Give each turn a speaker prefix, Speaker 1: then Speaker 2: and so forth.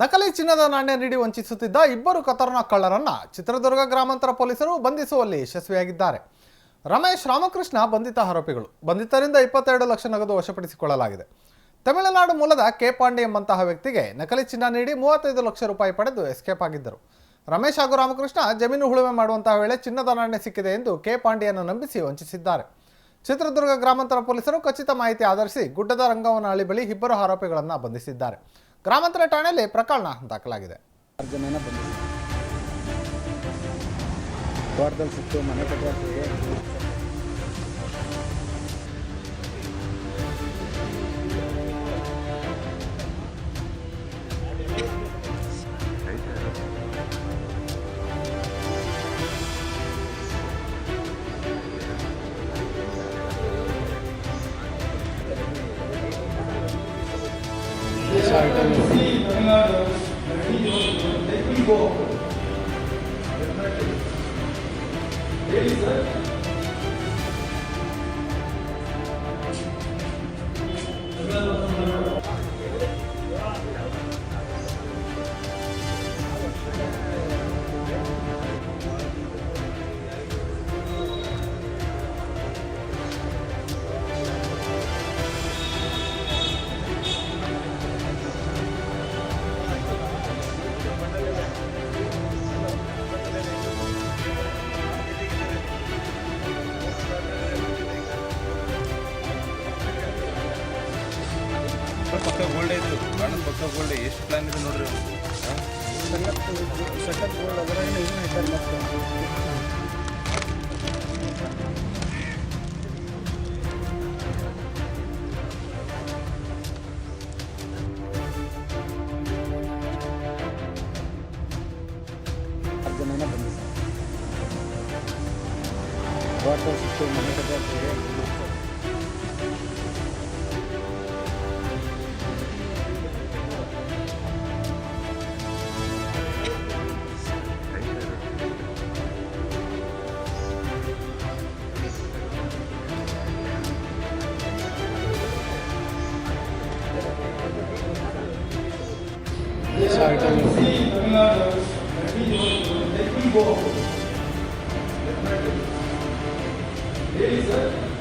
Speaker 1: ನಕಲಿ ಚಿನ್ನದ ನಾಣ್ಯ ನೀಡಿ ವಂಚಿಸುತ್ತಿದ್ದ ಇಬ್ಬರು ಖತರ್ನಾಕ್ ಕಳ್ಳರನ್ನು ಚಿತ್ರದುರ್ಗ ಗ್ರಾಮಾಂತರ ಪೊಲೀಸರು ಬಂಧಿಸುವಲ್ಲಿ ಯಶಸ್ವಿಯಾಗಿದ್ದಾರೆ. ರಮೇಶ್, ರಾಮಕೃಷ್ಣ ಬಂಧಿತ ಆರೋಪಿಗಳು. ಬಂಧಿತರಿಂದ 22 ಲಕ್ಷ ನಗದು ವಶಪಡಿಸಿಕೊಳ್ಳಲಾಗಿದೆ. ತಮಿಳುನಾಡು ಮೂಲದ ಕೆ ಪಾಂಡೆ ಎಂಬಂತಹ ವ್ಯಕ್ತಿಗೆ ನಕಲಿ ಚಿನ್ನ ನೀಡಿ 35 ಲಕ್ಷ ರೂಪಾಯಿ ಪಡೆದು ಎಸ್ಕೇಪ್ ಆಗಿದ್ದರು. ರಮೇಶ್ ಹಾಗೂ ರಾಮಕೃಷ್ಣ ಜಮೀನು ಉಳುಮೆ ಮಾಡುವಂತಹ ವೇಳೆ ಚಿನ್ನದ ನಾಣ್ಯ ಸಿಕ್ಕಿದೆ ಎಂದು ಕೆ ಪಾಂಡೆಯನ್ನು ನಂಬಿಸಿ ವಂಚಿಸಿದ್ದಾರೆ. ಚಿತ್ರದುರ್ಗ ಗ್ರಾಮಾಂತರ ಪೊಲೀಸರು ಖಚಿತ ಮಾಹಿತಿ ಆಧರಿಸಿ ಗುಡ್ಡದ ರಂಗವನಹಳ್ಳಿ ಬಳಿ ಇಬ್ಬರು ಆರೋಪಿಗಳನ್ನು ಬಂಧಿಸಿದ್ದಾರೆ. ಗ್ರಾಮಾಂತರ ಠಾಣೆಯಲ್ಲಿ ಪ್ರಕರಣ ದಾಖಲಾಗಿದೆ.
Speaker 2: ಪಕ್ಕ ಗೋಲ್ಡ್ ಇತ್ತು, ಬಣ್ಣದ ಪಕ್ಕ ಗೋಲ್ಡ್. ಎಷ್ಟು ಪ್ಲಾನ್ ಇದೆ ನೋಡ್ರಿ. ಸೆಟಪ್ ಗೋಲ್ಡ್ ಅದರಲ್ಲಿ ಇದ್ದಾರೆ. ಜನನ ಬಂದಿದೆ. ವಾಟರ್ ಸಿಸ್ಟಮ್ ಮನೆ ಕಟ್ಟಕ್ಕೆ
Speaker 3: Hey, sir.